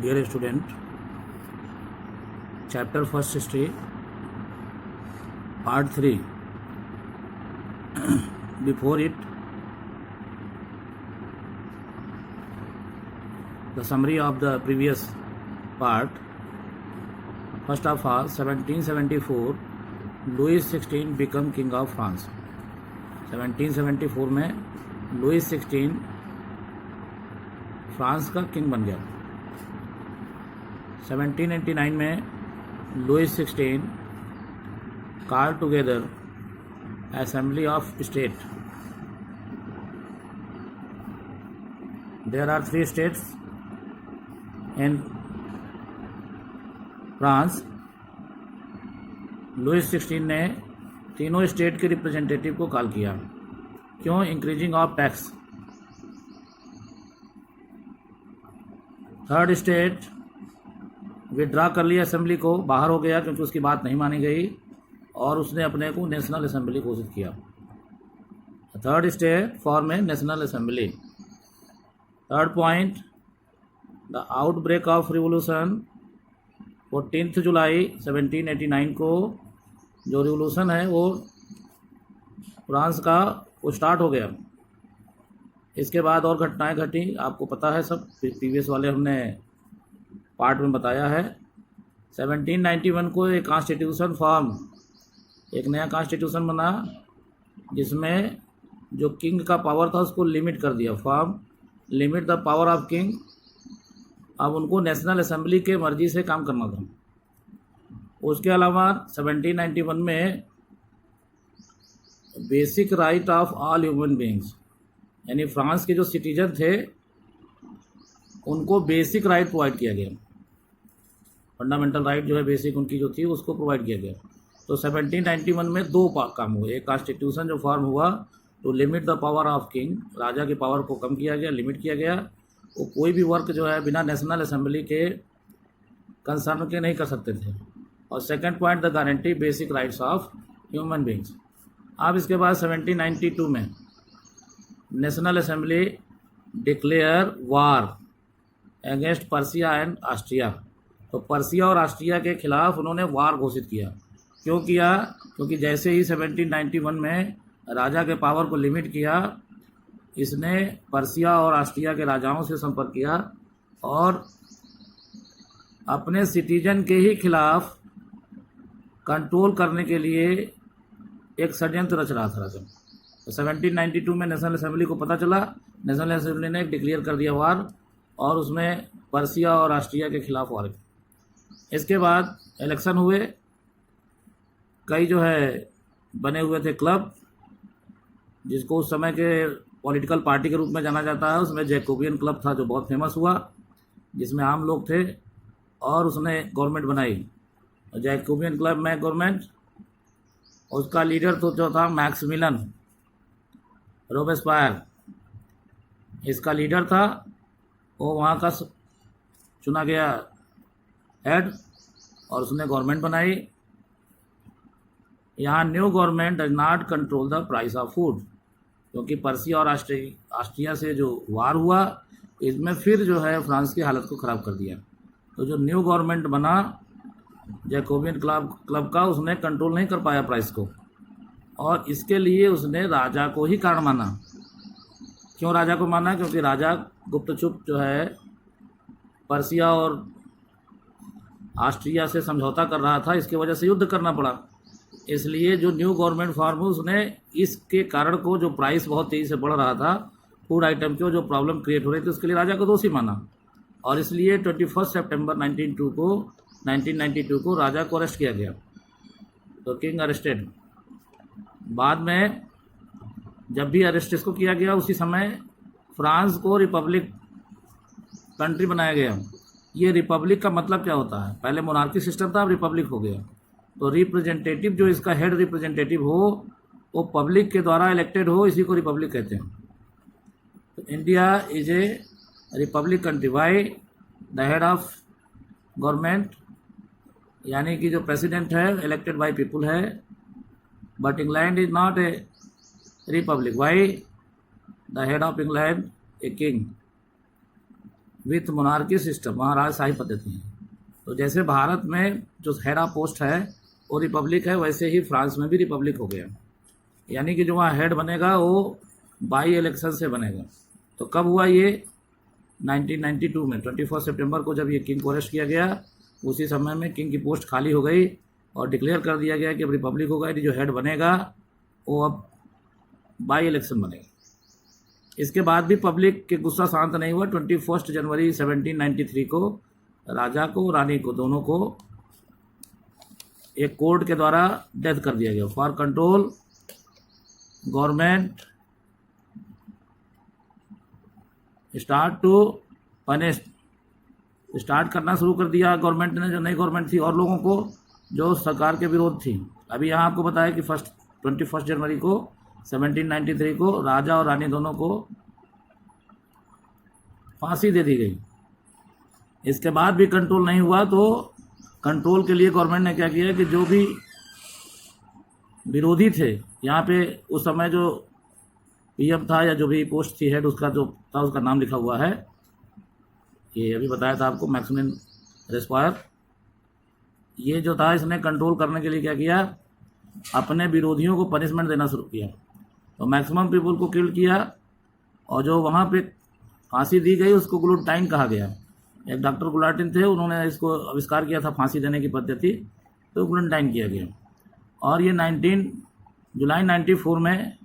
Dear student, chapter first history, part 3. Before it, the summary of the previous part. First of all, 1774, Louis XVI become king of France. 1774 में Louis 16 France का king बन गया. 1789 में Louis 16 called together Assembly of State. There are 3 states in France. Louis 16 ने तीनों state के representative को call किया. क्यों? Increasing of tax. Third state withdraw कर लिया, असेंबली को बाहर हो गया क्योंकि उसकी बात नहीं मानी गई और उसने अपने को नेशनल असेंबली घोषित किया. Third state form A national assembly. Third point, the outbreak of revolution. 14 जुलाई 1789 को जो रिवोल्यूशन है वो फ्रांस का वो स्टार्ट हो गया. इसके बाद और घटनाएं घटी, आपको पता है, सब प्रीवियस वाले हमने पार्ट में बताया है. 1791 को एक कॉन्स्टिट्यूशन फॉर्म, एक नया कॉन्स्टिट्यूशन बना जिसमें जो किंग का पावर था उसको लिमिट कर दिया. Form limit the power of king. अब उनको नेशनल असेंबली के मर्जी से काम करना था. उसके अलावा 1791 में basic right of all human beings, यानी फ्रांस के जो सिटीजन थे उनको बेसिक राइट प्रोवाइड किया गया. फंडामेंटल राइट जो है बेसिक उनकी जो थी उसको प्रोवाइड किया गया. तो 1791 में 2 काम हुए. एक कॉन्स्टिट्यूशन जो फॉर्म हुआ तो limit the power of king, राजा की पावर को कम किया गया, लिमिट किया गया. वो कोई भी वर्क जो है बिना नेशनल असेंबली के कंसर्न के नहीं कर सकते थे. और second point, the guarantee basic rights of human beings. अब इसके बाद 1792 में national assembly declare war against Persia and Austria. तो पर्सिया और ऑस्ट्रिया के खिलाफ उन्होंने वार घोषित किया. क्यों किया? क्योंकि जैसे ही 1791 में राजा के पावर को लिमिट किया, इसने पर्सिया और ऑस्ट्रिया के राजाओं से संपर्क किया और अपने सिटीजन के ही खिलाफ कंट्रोल करने के लिए एक षड्यंत्र रच रहा था राजा. तो 1792 में नेशनल असेंबली को पता चला, नेशनल असेंबली ने डिक्लेयर कर दिया वार और उसमें पर्सिया और ऑस्ट्रिया के खिलाफ वार किया. इसके बाद इलेक्शन हुए. कई जो है बने हुए थे क्लब, जिसको उस समय के पॉलिटिकल पार्टी के रूप में जाना जाता है. उसमें जैकोबियन क्लब था जो बहुत फेमस हुआ, जिसमें आम लोग थे और उसने गवर्नमेंट बनाई. जैकोबियन क्लब में गवर्नमेंट, उसका लीडर तो जो था मैक्सिमिलियन रोबेस्पायर, इसका लीडर था. वो वहाँ का चुना गया हेड और उसने गवर्नमेंट बनाई. यहाँ new government does not control the price of food, क्योंकि पर्सिया और ऑस्ट्रिया से जो वार हुआ इसमें फिर जो है फ्रांस की हालत को ख़राब कर दिया. तो जो न्यू गवर्नमेंट बना जैकोबियन क्लब का, उसने कंट्रोल नहीं कर पाया प्राइस को और इसके लिए उसने राजा को ही कारण माना. क्यों राजा को माना? क्योंकि राजा गुप्तचुप जो है पर्सिया और ऑस्ट्रिया से समझौता कर रहा था, इसकी वजह से युद्ध करना पड़ा. इसलिए जो न्यू गवर्नमेंट फॉर्म हुई उसने इसके कारण को, जो प्राइस बहुत तेज़ी से बढ़ रहा था फूड आइटम के, जो प्रॉब्लम क्रिएट हो रही थी, उसके लिए राजा को दोषी माना और इसलिए 21 सितंबर 1992 को राजा को अरेस्ट किया गया. तो किंग अरेस्टेड. बाद में जब भी अरेस्ट इसको किया गया उसी समय फ्रांस को रिपब्लिक कंट्री बनाया गया. ये रिपब्लिक का मतलब क्या होता है? पहले मोनार्की सिस्टम था, अब रिपब्लिक हो गया. तो रिप्रेजेंटेटिव जो इसका हेड रिप्रेजेंटेटिव हो वो पब्लिक के द्वारा इलेक्टेड हो, इसी को रिपब्लिक कहते हैं. तो India is a republic country. Why? The head of government, यानी कि जो प्रेसिडेंट है इलेक्टेड बाय पीपुल है. But England is not a republic. Why? The head of England a king. With monarchy system, वहाँ राजशाही पद्धति है। तो जैसे भारत में जो हेड ऑफ पोस्ट है वो रिपब्लिक है, वैसे ही फ्रांस में भी रिपब्लिक हो गया। यानी कि जो वहाँ हेड बनेगा वो बाई इलेक्शन से बनेगा। तो कब हुआ ये? 1992 में 21 सितंबर को जब ये किंग को अरेस्ट किया गया, उसी समय में किंग की पोस्ट खाली हो गई और डिक्लेयर कर दिया गया कि अब रिपब्लिक होगा, जो हेड बनेगा वो अब बाई इलेक्शन बनेगा। इसके बाद भी पब्लिक के गुस्सा शांत नहीं हुआ। 21 जनवरी 1793 को राजा को, रानी को, दोनों को एक कोर्ट के द्वारा डेथ कर दिया गया। For control government start to punish, start करना शुरू कर दिया गवर्नमेंट ने, जो नई गवर्नमेंट थी, और लोगों को जो सरकार के विरोध थी। अभी यहाँ आपको बताया कि 21 जनवरी को 1793 को राजा और रानी दोनों को फांसी दे दी गई। इसके बाद भी कंट्रोल नहीं हुआ, तो कंट्रोल के लिए गवर्नमेंट ने क्या किया कि जो भी विरोधी थे, यहाँ पे उस समय जो पीएम था या जो भी पोस्ट थी हेड, उसका जो था उसका नाम लिखा हुआ है, ये अभी बताया था आपको, मैक्सिमिलियन रोबेस्पियर। ये जो था इसने कंट्रोल करने के लिए क्या किया, अपने विरोधियों को पनिशमेंट देना शुरू किया। तो मैक्सिमम पीपल को किल किया, और जो वहाँ पे फांसी दी गई उसको गुलियोटाइन कहा गया। एक डॉक्टर गुलाटिन थे, उन्होंने इसको आविष्कार किया था फांसी देने की पद्धति, तो गुलियोटाइन किया गया। और ये 19 जुलाई 94 में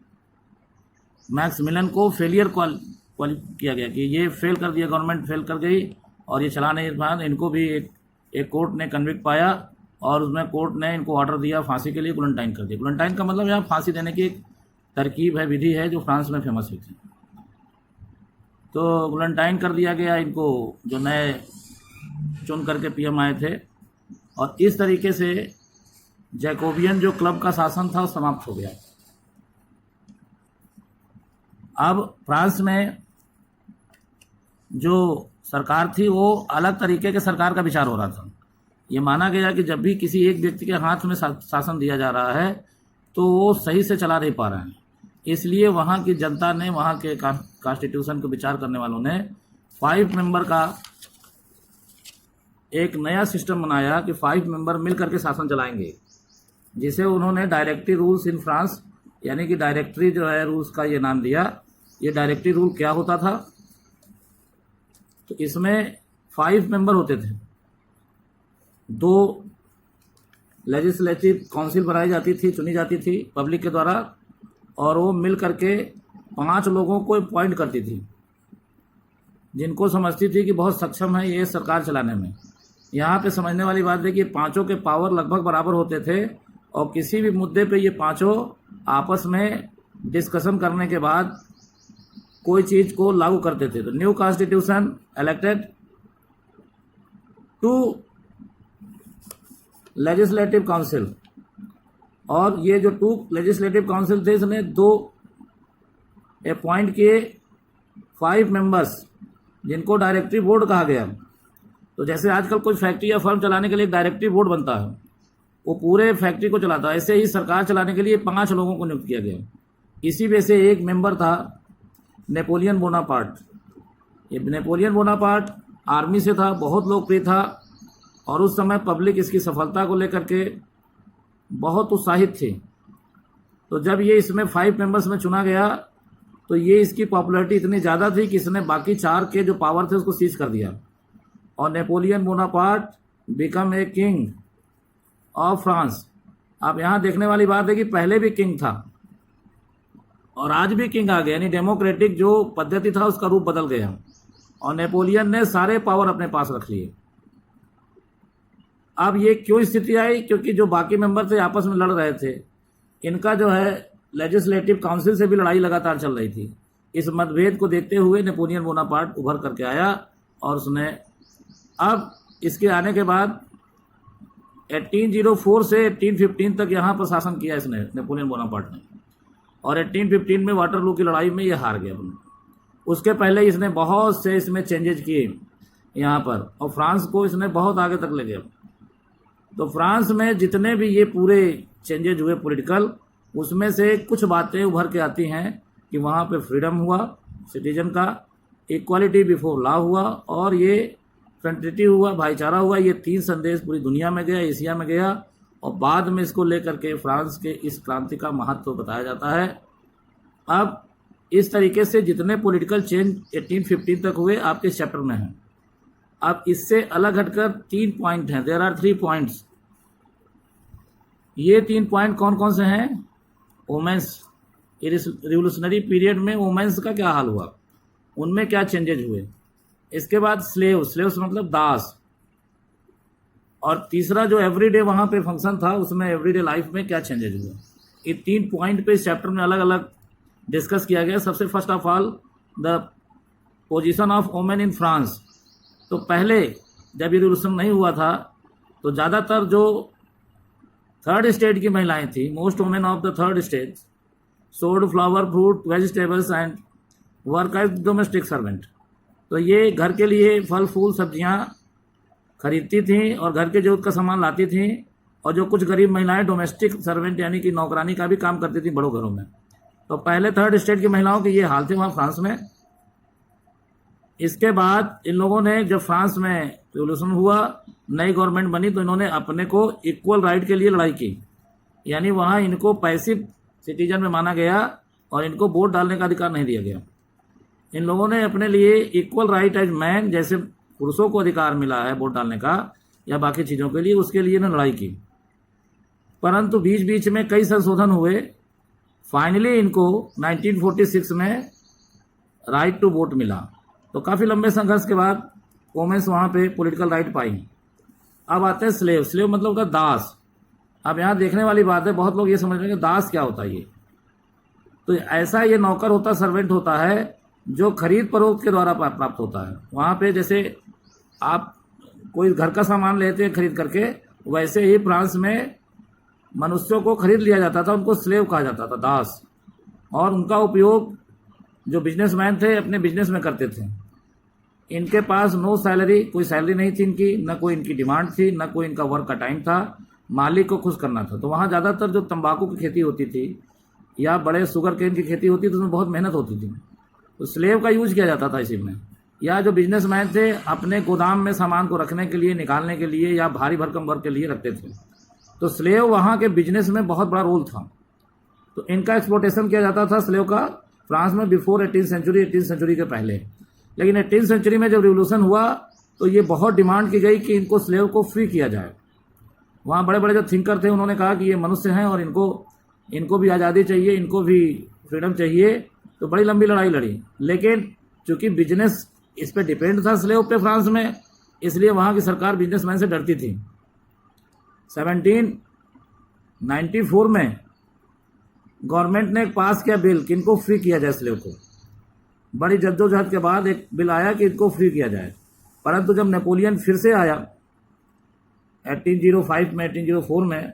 मैक्सिमिलियन को फेलियर किया गया कि ये फेल कर दिया, गवर्नमेंट फेल कर गई और ये चला नहीं पाया। इनको भी एक कोर्ट ने कन्विक्ट पाया और उसमें कोर्ट ने इनको ऑर्डर दिया फांसी के लिए, गुलियोटाइन कर दिया। गुलियोटाइन का मतलब यहाँ फांसी देने की एक तरकीब है, विधि है, जो फ्रांस में फेमस हुई थी। तो गुलियोटाइन कर दिया गया इनको, जो नए चुन करके पीएम आए थे। और इस तरीके से जैकोबियन जो क्लब का शासन था वो समाप्त हो गया। अब फ्रांस में जो सरकार थी वो अलग तरीके के सरकार का विचार हो रहा था। ये माना गया कि जब भी किसी एक व्यक्ति के हाथ में शासन दिया जा रहा है तो वो सही से चला नहीं पा रहा है। इसलिए वहाँ की जनता ने, वहाँ के कॉन्स्टिट्यूशन को विचार करने वालों ने 5 मेंबर का एक नया सिस्टम बनाया कि 5 मेंबर मिल करके शासन चलाएंगे, जिसे उन्होंने डायरेक्टरी रूल्स इन फ्रांस, यानी कि डायरेक्टरी जो है रूल्स का ये नाम दिया। ये डायरेक्टरी रूल क्या होता था? तो इसमें 5 मेंबर होते थे, 2 लेजिस्लेटिव काउंसिल बनाई जाती थी, चुनी जाती थी पब्लिक के द्वारा, और वो मिल करके 5 लोगों को अपॉइंट करती थी, जिनको समझती थी कि बहुत सक्षम है ये सरकार चलाने में। यहाँ पे समझने वाली बात है कि पांचों के पावर लगभग बराबर होते थे, और किसी भी मुद्दे पे ये पांचों आपस में डिस्कशन करने के बाद कोई चीज को लागू करते थे। तो new constitution elected 2 legislative council, और ये जो 2 लेजिस्लेटिव काउंसिल थे इसने 2 अपॉइंट किए 5 मेंबर्स, जिनको डायरेक्टरी बोर्ड कहा गया। तो जैसे आजकल कोई फैक्ट्री या फर्म चलाने के लिए डायरेक्टरी बोर्ड बनता है, वो पूरे फैक्ट्री को चलाता है, ऐसे ही सरकार चलाने के लिए 5 लोगों को नियुक्त किया गया। इसी में से एक मेंबर था नेपोलियन बोनापार्ट। ये नेपोलियन बोनापार्ट आर्मी से था, बहुत लोकप्रिय था, और उस समय पब्लिक इसकी सफलता को लेकर के बहुत उत्साहित थी। तो जब ये इसमें 5 मेंबर्स में चुना गया तो ये इसकी पॉपुलैरिटी इतनी ज़्यादा थी कि इसने बाकी 4 के जो पावर थे उसको सीज कर दिया, और Napoleon Bonaparte become a king of France. अब यहाँ देखने वाली बात है कि पहले भी किंग था और आज भी किंग आ गया, यानी डेमोक्रेटिक जो पद्धति था उसका रूप बदल गया, और नेपोलियन ने सारे पावर अपने पास रख लिए। अब ये क्यों स्थिति आई? क्योंकि जो बाकी मेंबर थे आपस में लड़ रहे थे, इनका जो है लेजिस्लेटिव काउंसिल से भी लड़ाई लगातार चल रही थी। इस मतभेद को देखते हुए नेपोलियन बोनापार्ट उभर करके आया, और उसने अब इसके आने के बाद 1804 से 1815 तक यहाँ पर शासन किया इसने, नेपोलियन बोनापार्ट ने, और 1815 में वाटरलू की लड़ाई में ये हार गया। उसके पहले इसने बहुत से इसमें चेंजेज किए यहाँ पर, और फ्रांस को इसने बहुत आगे तक ले गया। तो फ्रांस में जितने भी ये पूरे चेंजेज हुए पॉलिटिकल, उसमें से कुछ बातें उभर के आती हैं कि वहाँ पे फ्रीडम हुआ सिटीजन का, इक्वालिटी बिफोर लॉ हुआ और ये फ्रेटर्निटी हुआ, भाईचारा हुआ। ये 3 संदेश पूरी दुनिया में गया, एशिया में गया और बाद में इसको लेकर के फ्रांस के इस क्रांति का महत्व बताया जाता है। अब इस तरीके से जितने पॉलिटिकल चेंज 1815 तक हुए आपके चैप्टर में हैं। अब इससे अलग हटकर 3 पॉइंट हैं, देयर आर 3 पॉइंट्स। ये 3 पॉइंट कौन कौन से हैं? वोमेंस, रिवोल्यूशनरी पीरियड में वोमेंस का क्या हाल हुआ, उनमें क्या चेंजेज हुए। इसके बाद स्लेव्स मतलब दास। और तीसरा जो एवरीडे वहाँ पे फंक्शन था उसमें एवरीडे लाइफ में क्या चेंजेज हुए। ये 3 पॉइंट पे इस चैप्टर में अलग अलग डिस्कस किया गया। सबसे first of all the position of women in France. तो पहले जब ये रिवोल्यूशन नहीं हुआ था तो ज़्यादातर जो थर्ड स्टेट की महिलाएं थी, most women of the third state sold flower, fruit, vegetables and work as domestic servant. तो ये घर के लिए फल फूल सब्जियां खरीदती थीं और घर के जरूरत का सामान लाती थीं। और जो कुछ गरीब महिलाएं डोमेस्टिक सर्वेंट यानी कि नौकरानी का भी काम करती थी बड़ों घरों में। तो पहले थर्ड स्टेट की महिलाओं के ये हाल थे वहाँ फ्रांस में। इसके बाद इन लोगों ने जब फ्रांस में रिवोल्यूशन हुआ, नई गवर्नमेंट बनी, तो इन्होंने अपने को इक्वल राइट के लिए लड़ाई की। यानी वहाँ इनको पैसिव सिटीजन में माना गया और इनको वोट डालने का अधिकार नहीं दिया गया। इन लोगों ने अपने लिए इक्वल राइट एज मैन, जैसे पुरुषों को अधिकार मिला है वोट डालने का या बाकी चीज़ों के लिए, उसके लिए इन्होंने लड़ाई की। परंतु बीच बीच में कई संशोधन हुए। फाइनली इनको 1946 में राइट टू वोट मिला। तो काफ़ी लंबे संघर्ष के बाद वोमेन्स वहाँ पे पॉलिटिकल राइट पाई। अब आते हैं स्लेव मतलब होता है दास। अब यहाँ देखने वाली बात है, बहुत लोग ये समझ रहे हैं कि दास क्या होता है ये। तो ऐसा ये नौकर होता, सर्वेंट होता है जो खरीद फरोख्त के द्वारा प्राप्त होता है। वहाँ पे जैसे आप कोई घर का सामान लेते हैं खरीद करके, वैसे ही फ्रांस में मनुष्यों को खरीद लिया जाता था, उनको स्लेव कहा जाता था, दास। और उनका उपयोग जो बिजनेसमैन थे अपने बिजनेस में करते थे। इनके पास नो सैलरी, कोई सैलरी नहीं थी इनकी, न कोई इनकी डिमांड थी, न कोई इनका वर्क का टाइम था, मालिक को खुश करना था। तो वहाँ ज़्यादातर जो तंबाकू की खेती होती थी या बड़े शुगर केन की खेती होती थी, उसमें बहुत मेहनत होती थी। तो स्लेव का यूज किया जाता था इसी में। या जो बिजनेसमैन थे अपने गोदाम में सामान को रखने के लिए, निकालने के लिए या भारी भरकम वर्क के लिए रखते थे। तो स्लेव वहाँ के बिजनेस में बहुत बड़ा रोल था। तो इनका एक्सप्लोटेशन किया जाता था स्लेव का फ्रांस में बिफोर 18th सेंचुरी के पहले। लेकिन 18th सेंचुरी में जब रिवोल्यूशन हुआ तो ये बहुत डिमांड की गई कि इनको स्लेव को फ्री किया जाए। वहाँ बड़े बड़े जो थिंकर थे उन्होंने कहा कि ये मनुष्य हैं और इनको भी आज़ादी चाहिए, इनको भी फ्रीडम चाहिए। तो बड़ी लंबी लड़ाई लड़ी। लेकिन चूंकि बिजनेस इस पे डिपेंड था स्लेव पे फ्रांस में, इसलिए वहाँ की सरकार बिजनेसमैन से डरती थी। 1794 में गवर्नमेंट ने पास किया बिल कि इनको फ्री किया जाए स्लेव को। बड़ी जद्दोजहद के बाद एक बिल आया कि इनको फ्री किया जाए। परंतु जब नेपोलियन फिर से आया 1805 में, 1804 में,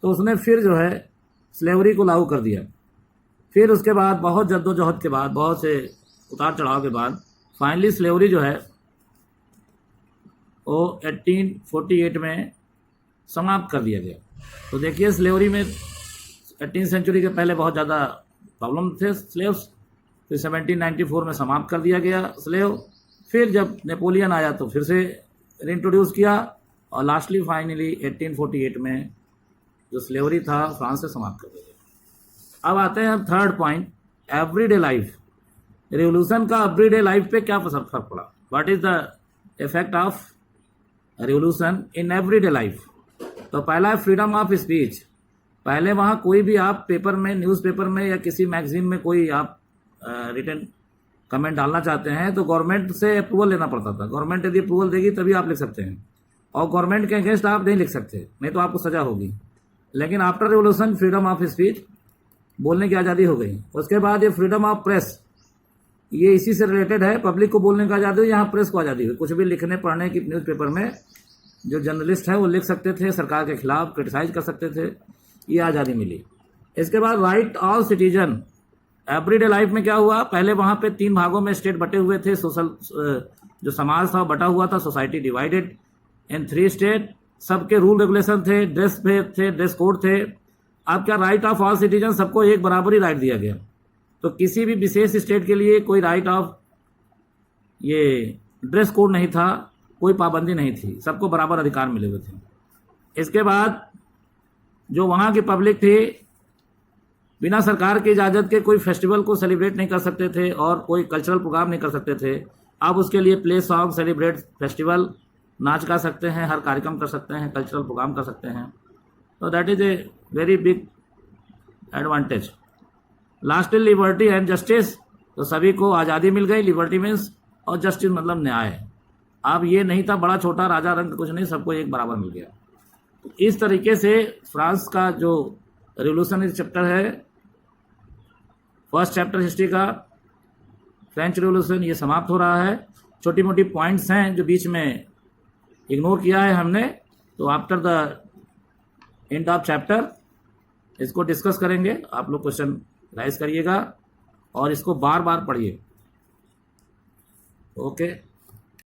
तो उसने फिर जो है स्लेवरी को लागू कर दिया। फिर उसके बाद बहुत जद्दोजहद के बाद, बहुत से उतार चढ़ाव के बाद फाइनली स्लेवरी जो है वो 1848 में समाप्त कर दिया गया। तो देखिए स्लेवरी में 18th सेंचुरी के पहले बहुत ज़्यादा प्रॉब्लम थे स्लेव्स। फिर 1794 में समाप्त कर दिया गया स्लेव। फिर जब नेपोलियन आया तो फिर से रिंट्रोड्यूस किया और लास्टली फाइनली 1848 में जो स्लेवरी था फ्रांस से समाप्त कर दिया गया। अब आते हैं third point, everyday life. Revolution का एवरीडे लाइफ पे क्या फर्क पड़ा? What is the effect of revolution in everyday life? तो पहला है फ्रीडम ऑफ स्पीच। पहले वहाँ कोई भी आप पेपर में, न्यूज़पेपर में या किसी मैगजीन में कोई आप रिटन कमेंट डालना चाहते हैं तो गवर्नमेंट से अप्रूवल लेना पड़ता था। गवर्नमेंट यदि अप्रूवल देगी तभी आप लिख सकते हैं और गवर्नमेंट के अगेंस्ट आप नहीं लिख सकते, नहीं तो आपको सजा होगी। लेकिन after revolution freedom of speech, बोलने की आज़ादी हो गई। उसके बाद ये फ्रीडम ऑफ प्रेस, ये इसी से रिलेटेड है। पब्लिक को बोलने की आज़ादी हुई, यहाँ प्रेस को आज़ादी हुई। कुछ भी लिखने पढ़ने की न्यूज़पेपर में जो जर्नलिस्ट है वो लिख सकते थे, सरकार के खिलाफ क्रिटिसाइज कर सकते थे, ये आज़ादी मिली। इसके बाद right all citizen. Everyday life में क्या हुआ? पहले वहाँ पे 3 भागों में स्टेट बटे हुए थे, सोशल जो समाज था बटा हुआ था, सोसाइटी डिवाइडेड इन 3 स्टेट। सबके रूल रेगुलेशन थे, ड्रेस थे, ड्रेस कोड थे। अब क्या राइट ऑफ ऑल सिटीजन, सबको एक बराबरी राइट दिया गया। तो किसी भी विशेष स्टेट के लिए कोई राइट ऑफ ये ड्रेस कोड नहीं था, कोई पाबंदी नहीं थी, सबको बराबर अधिकार मिले हुए थे। इसके बाद जो वहाँ की पब्लिक थी, बिना सरकार की इजाज़त के कोई फेस्टिवल को सेलिब्रेट नहीं कर सकते थे और कोई कल्चरल प्रोग्राम नहीं कर सकते थे। अब उसके लिए प्ले सॉन्ग, सेलिब्रेट फेस्टिवल, नाच गा सकते हैं, हर कार्यक्रम कर सकते हैं, कल्चरल प्रोग्राम कर सकते हैं। तो that is a very big advantage. Lastly liberty and justice, तो सभी को आज़ादी मिल गई। लिबर्टी मीन्स और जस्टिस मतलब न्याय। अब ये नहीं था बड़ा छोटा राजा रंग कुछ नहीं, सबको एक बराबर मिल गया। तो इस तरीके से फ्रांस का जो रिवोल्यूशनरी चैप्टर है, फर्स्ट चैप्टर हिस्ट्री का, फ्रेंच रिवोल्यूशन, ये समाप्त हो रहा है। छोटी मोटी पॉइंट्स हैं जो बीच में इग्नोर किया है हमने, तो after the end of chapter इसको डिस्कस करेंगे। आप लोग क्वेश्चन राइज करिएगा और इसको बार बार पढ़िए। ओके।